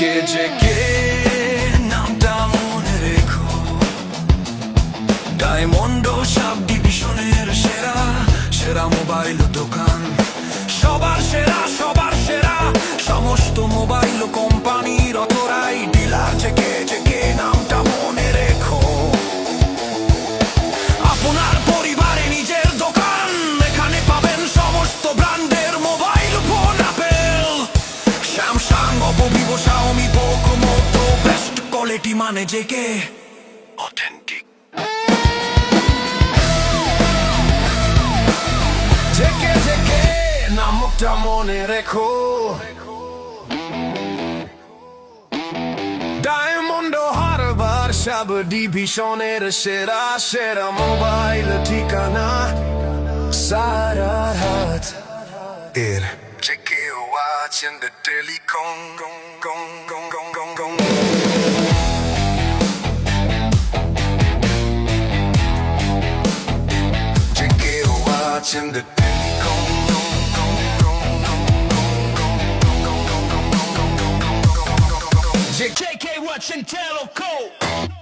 JK JK নামটা মনে রেখো, ডায়মন্ড সাব ডিভিশনের সেরা সেরা মোবাইল দোকান, সবার সেরা সমস্ত মোবাইল কোম্পানির অথরাই ডিলার। জেকে জেকে নামটা মনে রেখো, আপনার পরিবারে নিজের দোকান, এখানে পাবেন সমস্ত ব্র্যান্ডের mobile phone, Apple, Samsung, Oppo, Vivo, Xiaomi, Poco, Moto, best quality মানে জেকে অথেন্টিক। জেকে জেকে নামটা মনে রেখো, ডায়মন্ড হারবার সাব ডিভিশনের সেরা সেরা মোবাইল ঠিকানা সারার হাত এর। JK watching the telecom JK watching the telecom JK watching Telecom.